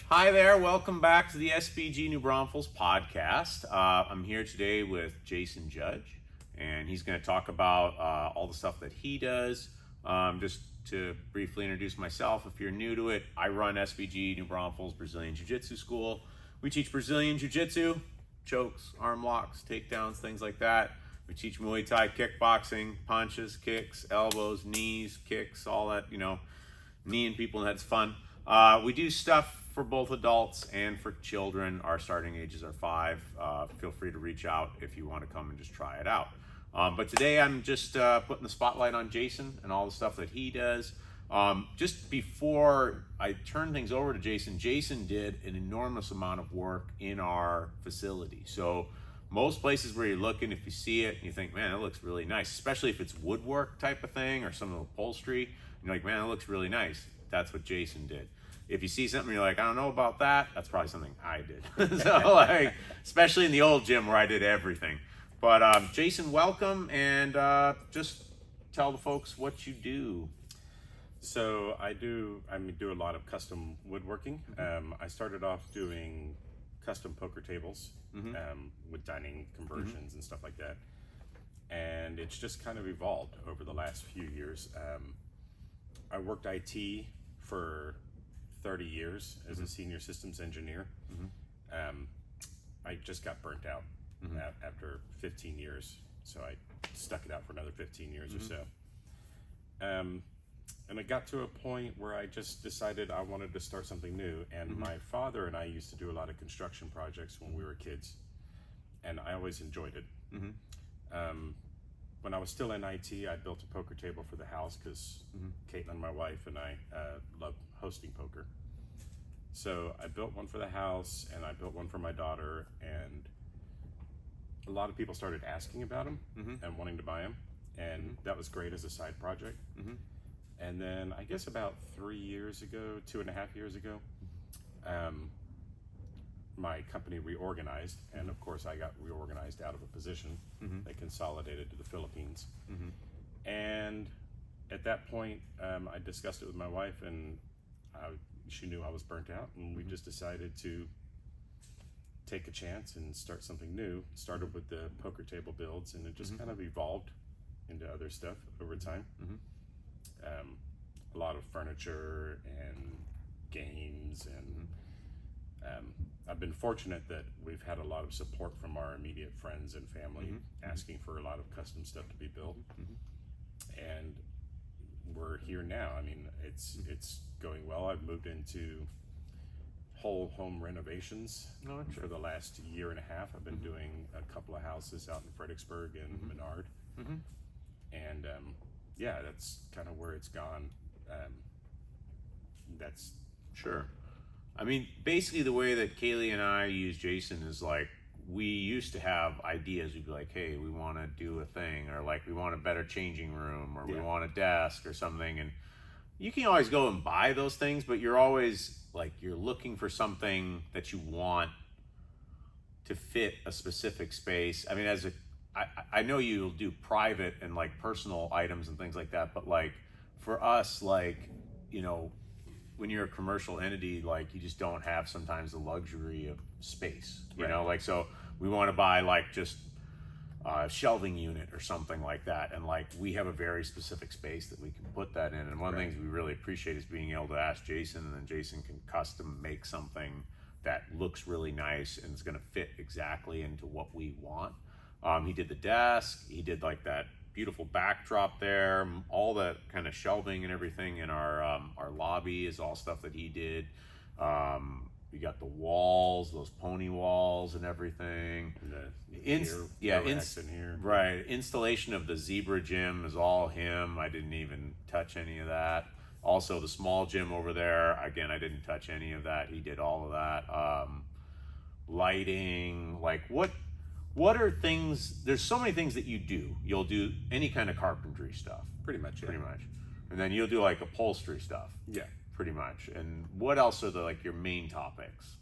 Hi there, welcome back to the SBG New Braunfels podcast. I'm here today with Jason Judge, and he's going to talk about all the stuff that he does. Just to briefly introduce myself, if you're new to it, I run SBG New Braunfels Brazilian Jiu-Jitsu School. We teach Brazilian Jiu-Jitsu, chokes, arm locks, takedowns, things like that. We teach Muay Thai, kickboxing, punches, kicks, elbows, knees, kicks, all that, kneeing people, and that's fun. We do stuff for both adults and for children. Our starting ages are 5. Feel free to reach out if you want to come and just try it out. But today I'm just putting the spotlight on Jason and all the stuff that he does. Just before I turn things over to Jason, Jason did an enormous amount of work in our facility. So most places where you're looking, if you see it and you think, man, it looks really nice, especially if it's woodwork type of thing or some upholstery, you're like, man, it looks really nice. That's what Jason did. If you see something, you're like, I don't know about that, that's probably something I did. So, especially in the old gym where I did everything. But Jason, welcome, and just tell the folks what you do. So I do a lot of custom woodworking. I started off doing custom poker tables with dining conversions and stuff like that. And it's just kind of evolved over the last few years. I worked IT for 30 years as a senior systems engineer. I just got burnt out after 15 years, so I stuck it out for another 15 years or so. And I got to a point where I just decided I wanted to start something new. And my father and I used to do a lot of construction projects when we were kids, and I always enjoyed it. When I was still in IT, I built a poker table for the house because Caitlin, my wife, and I love hosting poker. So I built one for the house, and I built one for my daughter, and a lot of people started asking about them and wanting to buy them, and that was great as a side project. And then I guess about 3 years ago, 2.5 years ago, my company reorganized, and of course I got reorganized out of a position. They consolidated to the Philippines. And at that point, I discussed it with my wife, and she knew I was burnt out, and we just decided to take a chance and start something new. Started with the poker table builds, and it just kind of evolved into other stuff over time. A lot of furniture and games, and I've been fortunate that we've had a lot of support from our immediate friends and family asking for a lot of custom stuff to be built. And we're here now. I mean, it's going well. I've moved into whole home renovations for the last 1.5 years. I've been doing a couple of houses out in Fredericksburg and Menard. And yeah, that's kind of where it's gone. That's Sure. I mean, basically the way that Kaylee and I use Jason is like, we used to have ideas. We'd be like, hey, we want to do a thing, or like we want a better changing room, or we want a desk or something. And you can always go and buy those things, but you're always like, you're looking for something that you want to fit a specific space. I mean, I know you'll do private and like personal items and things like that, but like for us, like, when you're a commercial entity, like you just don't have sometimes the luxury of space, you know, like, so we want to buy like just a shelving unit or something like that. And like, we have a very specific space that we can put that in. And one of the things we really appreciate is being able to ask Jason, and then Jason can custom make something that looks really nice and it's going to fit exactly into what we want. He did the desk, he did like that beautiful backdrop there, all the kind of shelving and everything in our lobby is all stuff that he did. We got the walls, those pony walls and everything. Right. Installation of the zebra gym is all him. I didn't even touch any of that. Also the small gym over there, again, I didn't touch any of that. He did all of that. Lighting, like what are things, there's so many things that you do. You'll do any kind of carpentry stuff. pretty much. And then you'll do like upholstery stuff. Yeah. Pretty much. And what else are your main topics?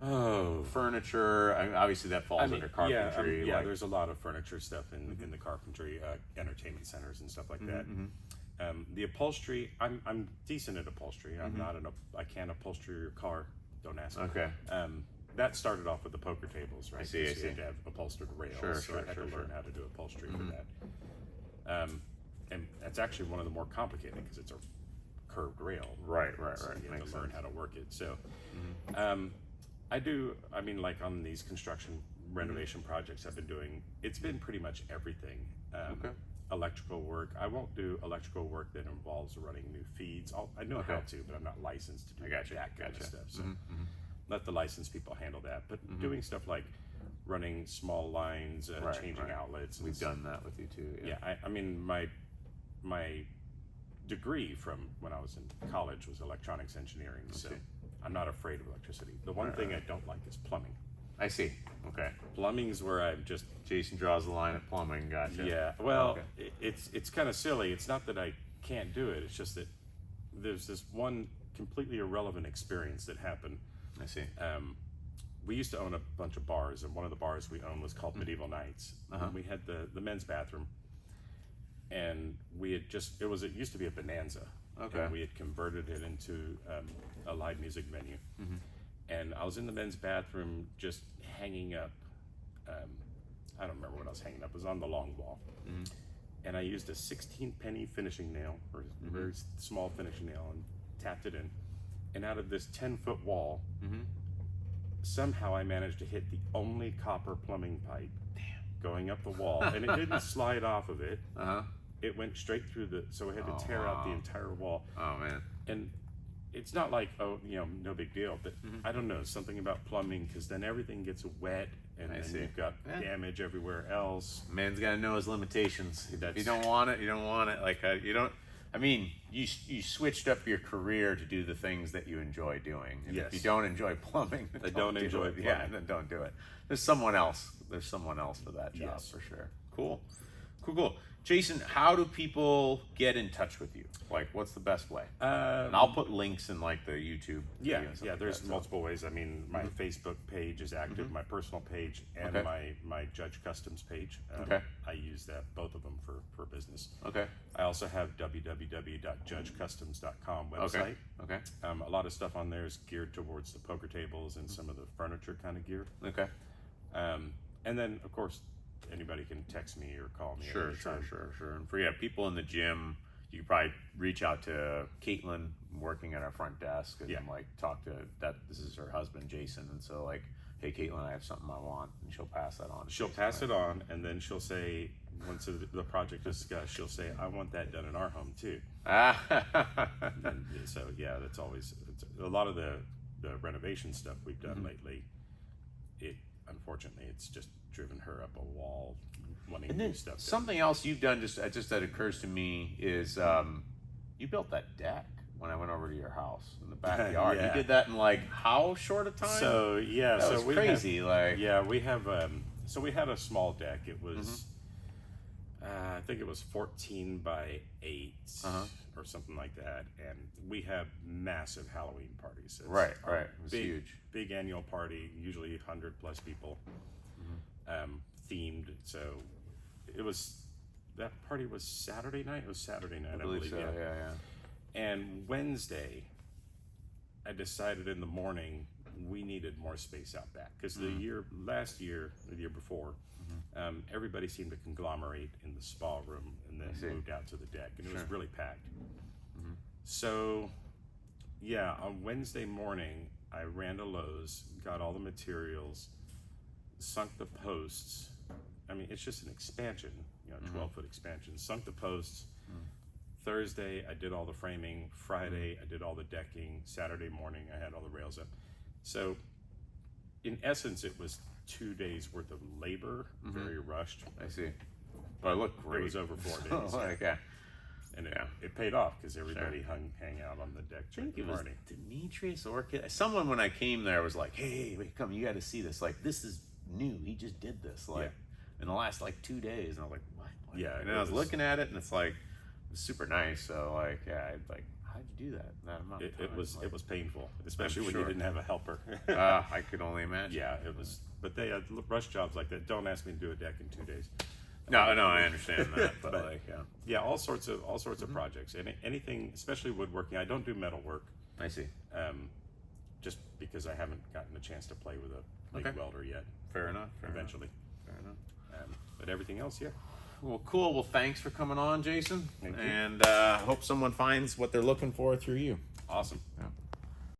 Oh, Furniture, I mean, obviously that falls under carpentry. Yeah, there's a lot of furniture stuff in the carpentry, entertainment centers and stuff like that. The upholstery, I'm decent at upholstery. I'm not I can't upholster your car. Don't ask me. Okay. That started off with the poker tables, right? I see. You had to have upholstered rails, so I had to learn how to do upholstery for that. And that's actually one of the more complicated because it's a curved rail. Right. So you have Makes to learn sense. how to work it. So I mean, like on these construction renovation projects I've been doing, it's been pretty much everything. Electrical work. I won't do electrical work that involves running new feeds. I know how to, but I'm not licensed to do that kind of stuff. So let the licensed people handle that. But doing stuff like running small lines, changing outlets. We've done that with you too. Yeah, I mean, my degree from when I was in college was electronics engineering, so I'm not afraid of electricity. The one thing I don't like is plumbing. I see. Okay. Plumbing is where I'm just... Jason draws the line at plumbing. Gotcha. Yeah, well, it's kind of silly. It's not that I can't do it. It's just that there's this one completely irrelevant experience that happened. I see. We used to own a bunch of bars, and one of the bars we owned was called Medieval Nights. And we had the men's bathroom, and we had it used to be a Bonanza. Okay. And we had converted it into a live music venue. And I was in the men's bathroom just hanging up, I don't remember what I was hanging up, it was on the long wall. And I used a 16-penny finishing nail, or a very small finishing nail, and tapped it in. And out of this 10-foot wall, somehow I managed to hit the only copper plumbing pipe going up the wall. And it didn't slide off of it. It went straight through so I had to tear out the entire wall. Oh, man. And it's not like, no big deal, but I don't know, something about plumbing, because then everything gets wet, and then you've got damage everywhere else. Man's got to know his limitations. If you don't want it, you don't want it. Like, you don't, I mean, you switched up your career to do the things that you enjoy doing. And if you don't enjoy plumbing, then don't enjoy it. Yeah, then don't do it. There's someone else for that job, for sure. Cool. Jason, how do people get in touch with you? Like, what's the best way? And I'll put links in like the YouTube. Yeah. There's multiple ways. I mean, my Facebook page is active, my personal page, and my Judge Customs page. I use both of them for business. I also have www.judgecustoms.com website. A lot of stuff on there is geared towards the poker tables and some of the furniture kind of gear. And then, of course, anybody can text me or call me. Sure. And for people in the gym, you can probably reach out to Caitlin working at our front desk and like talk to that. This is her husband, Jason, and so like, hey, Caitlin, I have something I want, and she'll pass that on. She'll pass it on, and then she'll say, once the project is discussed, she'll say, I want that done in our home too. And so that's always a lot of the renovation stuff we've done lately. Unfortunately, it's just driven her up a wall wanting and new then stuff. Something else you've done just that occurs to me is you built that deck when I went over to your house in the backyard. You did that in like how short a time? So that was crazy. We have so we had a small deck. It was I think it was 14 by 8 or something like that, and we have massive Halloween parties. It's right. It was huge. Big annual party, usually 100+ people, themed. So that party was Saturday night. It was Saturday night, I believe. So. Yeah. And Wednesday, I decided in the morning we needed more space out back because the year before, everybody seemed to conglomerate in the spa room and then moved out to the deck, and it was really packed. So, on Wednesday morning, I ran to Lowe's, got all the materials, sunk the posts. I mean, it's just an expansion, 12-foot expansion. Sunk the posts. Thursday, I did all the framing. Friday, I did all the decking. Saturday morning, I had all the rails up. So, in essence, it was 2 days worth of labor, very rushed. I see. But it looked great. It was over 4 days. And it paid off because everybody hang out on the deck. I think it was Demetrius Orchid. Someone when I came there was like, "Hey, wait, come! You got to see this. Like, this is new. He just did this in the last 2 days." And I was like, "What?" And then I was looking at it, and it's like, it was super nice. So how'd you do that? That amount of time? It was painful, especially when you didn't have a helper. I could only imagine. Yeah, it was. But they rush jobs like that. Don't ask me to do a deck in 2 days. No, I understand that, but like, Yeah, all sorts of projects. Anything, especially woodworking. I don't do metal work. I see. Just because I haven't gotten a chance to play with a MIG welder yet. Fair enough. Eventually. Fair enough. But everything else, yeah. Well, cool. Well, thanks for coming on, Jason. Thank you. And hope someone finds what they're looking for through you. Awesome. Yeah.